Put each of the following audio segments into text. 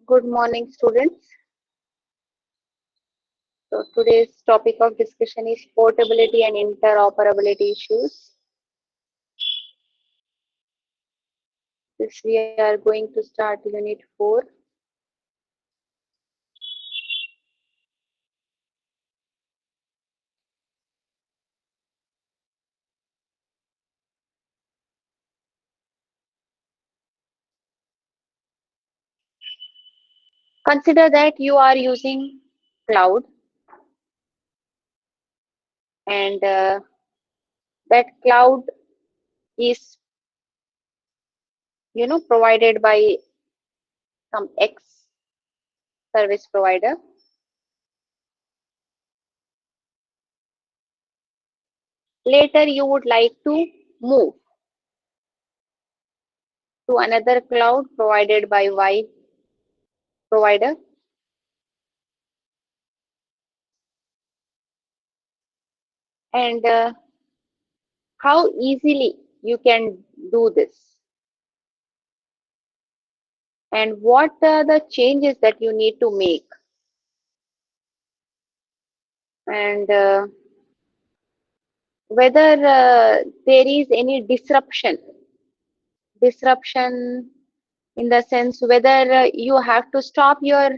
Good morning, students. So today's topic of discussion is portability and interoperability issues. This we are going to start Unit 4. Consider that you are using cloud and that cloud is provided by some X service provider. Later you would like to move to another cloud provided by Y provider. And how easily you can do this, and what are the changes that you need to make, and whether there is any disruption in the sense whether you have to stop your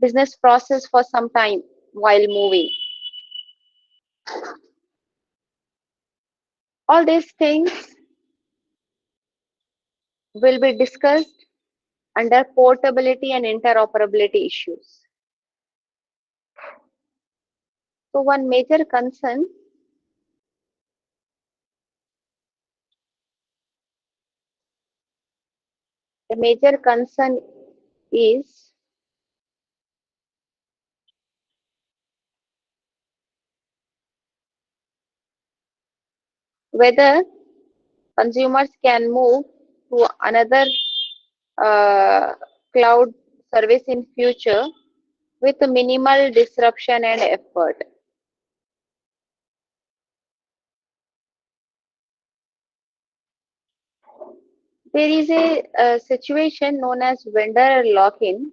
business process for some time while moving. All these things will be discussed under portability and interoperability issues. So one major concern is whether consumers can move to another uh, cloud service in future with minimal disruption and effort. There is a situation known as vendor lock-in,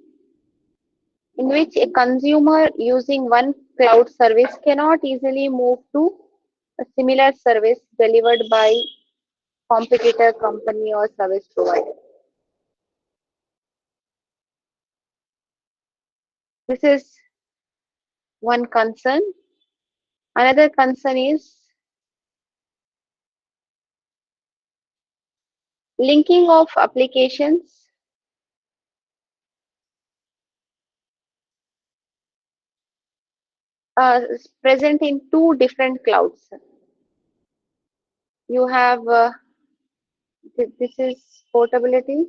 in which a consumer using one cloud service cannot easily move to a similar service delivered by competitor company or service provider. This is one concern. Another concern is linking of applications present in two different clouds. You have this is portability.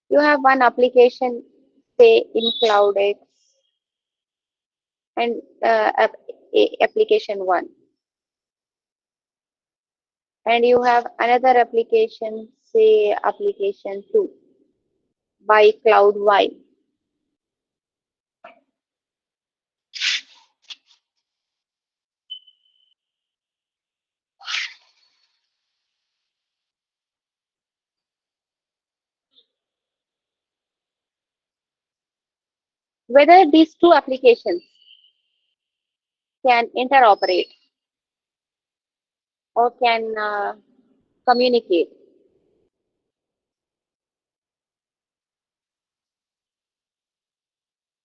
You have one application, say in Cloud X, and application 1, and you have another application, say application 2 by Cloud Y. Whether these two applications can interoperate or can communicate.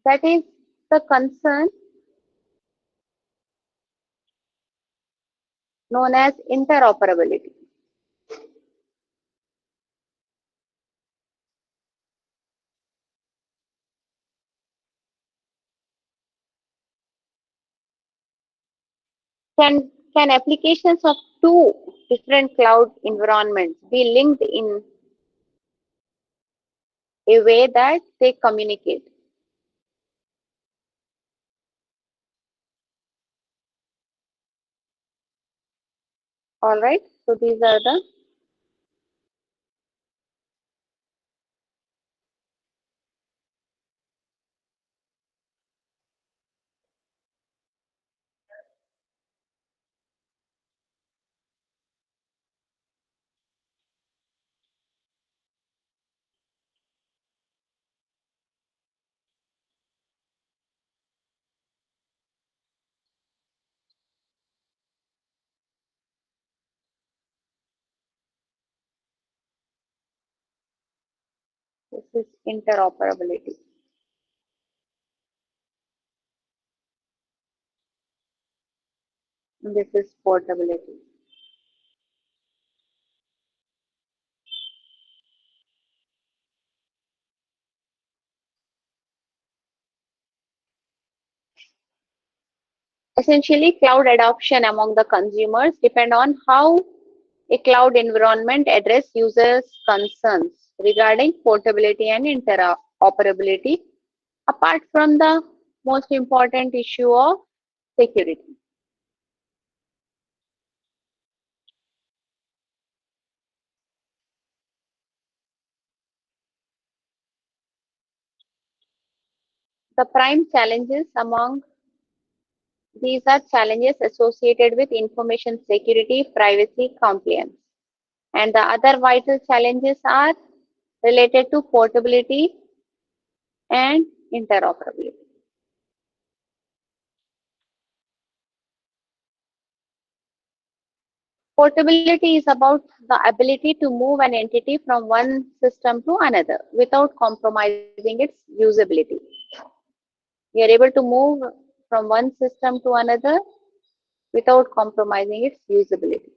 That is the concern known as interoperability. Can applications of two different cloud environments be linked in a way that they communicate? All right, so these are the This is interoperability. This is portability. Essentially, cloud adoption among the consumers depend on how a cloud environment address users' concerns regarding portability and interoperability, apart from the most important issue of security. The prime challenges among these are challenges associated with information security, privacy, compliance. And the other vital challenges are related to portability and interoperability. Portability is about the ability to move an entity from one system to another without compromising its usability. We are able to move from one system to another without compromising its usability.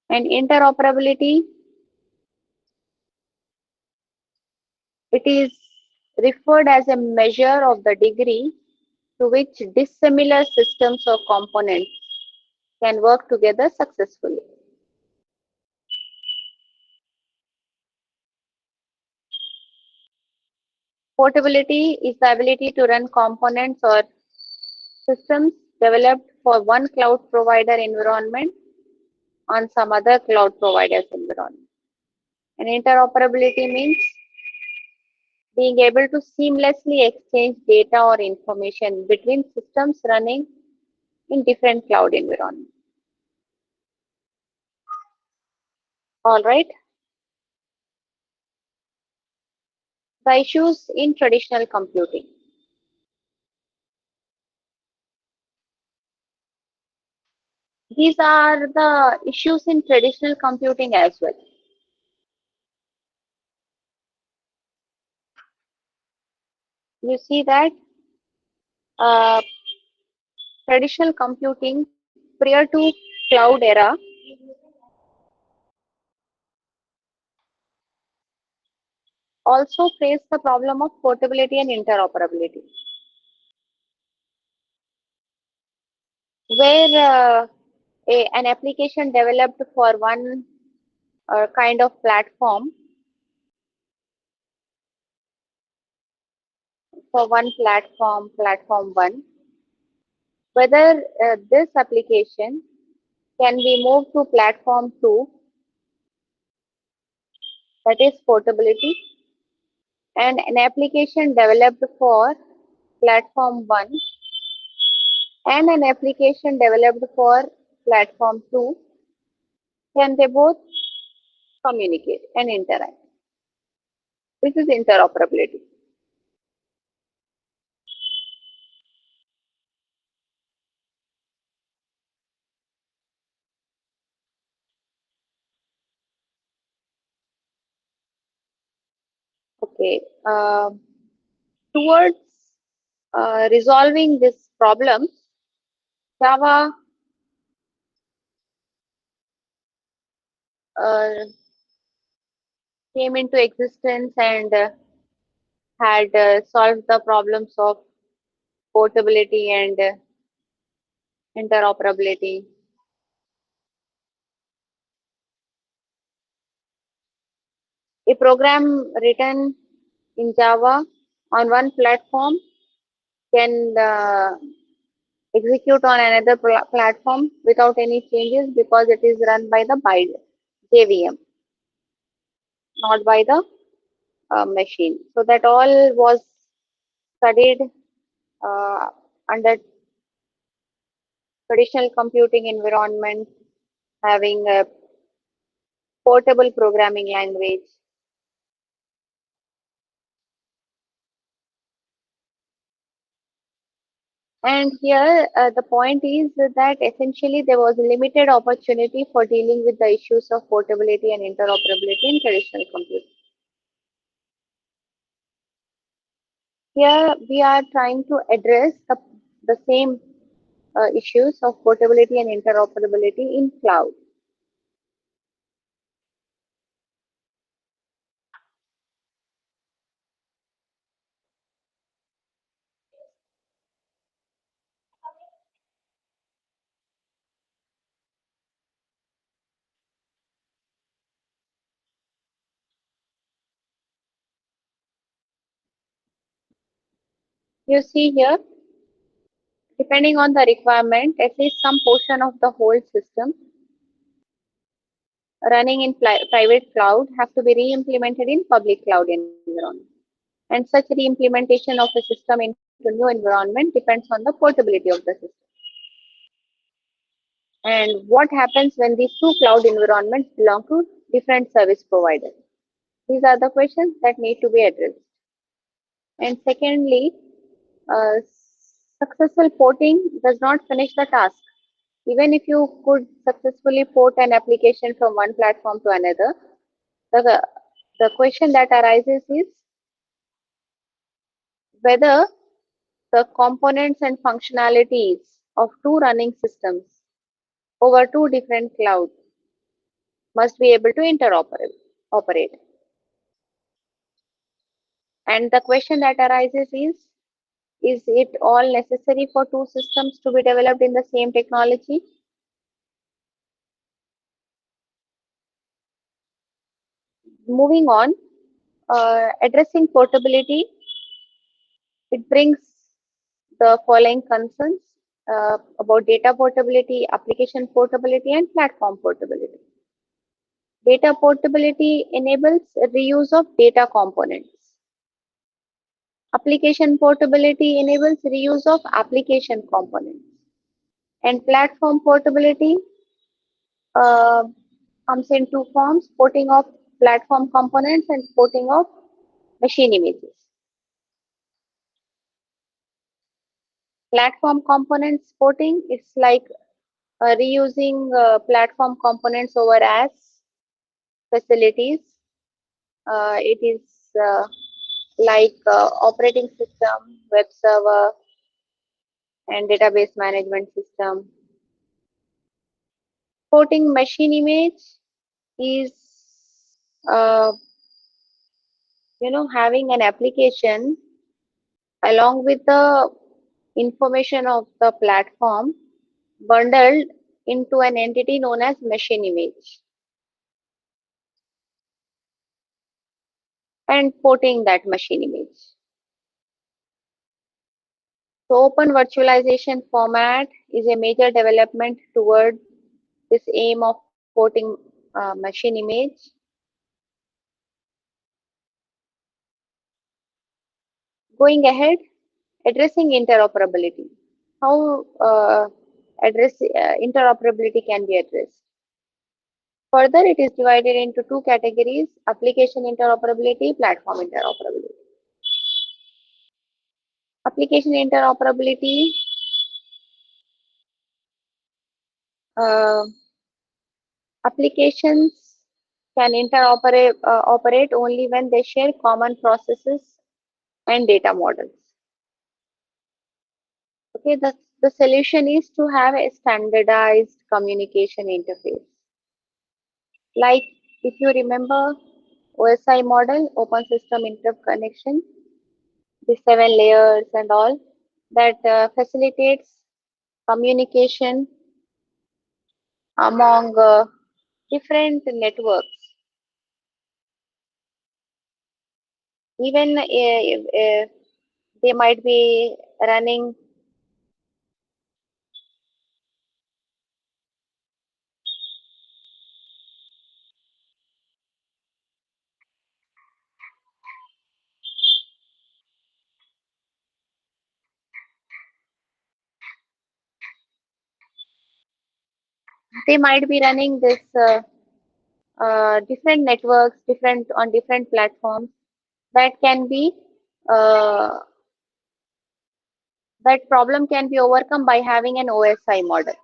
And interoperability, it is referred as a measure of the degree to which dissimilar systems or components can work together successfully. Portability is the ability to run components or systems developed for one cloud provider environment on some other cloud provider's environment. And interoperability means being able to seamlessly exchange data or information between systems running in different cloud environments. All right. The issues in traditional computing. These are the issues in traditional computing as well. You see that uh, traditional computing prior to cloud era also faced the problem of portability and interoperability, where an application developed for one kind of platform, platform one, whether this application can be moved to platform two, that is portability, and an application developed for platform one and an application developed for platform two, can they both communicate and interact? This is interoperability. Okay. Towards resolving this problem, Java uh, came into existence and had solved the problems of portability and interoperability. A program written in Java on one platform can execute on another platform without any changes because it is run by the JVM, not by the machine. So that all was studied uh, under traditional computing environment, having a portable programming language. And here the point is that essentially there was a limited opportunity for dealing with the issues of portability and interoperability in traditional computing. Here we are trying to address the same issues of portability and interoperability in cloud. You see here, depending on the requirement, at least some portion of the whole system running in private cloud have to be re-implemented in public cloud environment. And such re-implementation of a system into new environment depends on the portability of the system. And what happens when these two cloud environments belong to different service providers? These are the questions that need to be addressed. And secondly, uh, successful porting does not finish the task. Even if you could successfully port an application from one platform to another, the, the question that arises is whether the components and functionalities of two running systems over two different clouds must be able to interoperate. And the question that arises is it all necessary for two systems to be developed in the same technology? Moving on, addressing portability, it brings the following concerns about data portability, application portability, and platform portability. Data portability enables reuse of data components. Application portability enables reuse of application components. And platform portability uh, comes in two forms, porting of platform components and porting of machine images. Platform components porting, it's like reusing platform components over as facilities. It is like operating system, web server, and database management system. Porting machine image is uh, having an application along with the information of the platform bundled into an entity known as machine image and porting that machine image. So open virtualization format is a major development toward this aim of porting machine image. Going ahead, addressing interoperability. How interoperability can be addressed? Further, it is divided into two categories: application interoperability, platform interoperability. Application interoperability uh, applications can operate only when they share common processes and data models. Okay, the solution is to have a standardized communication interface. Like if you remember OSI model, open system interconnection, the 7 layers and all that facilitates communication among different networks. Even if they might be running, they might be running this different networks, different on different platforms that can be uh, That problem can be overcome by having an OSI model.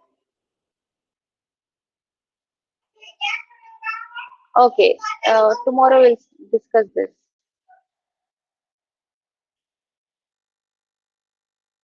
Okay, tomorrow we'll discuss this.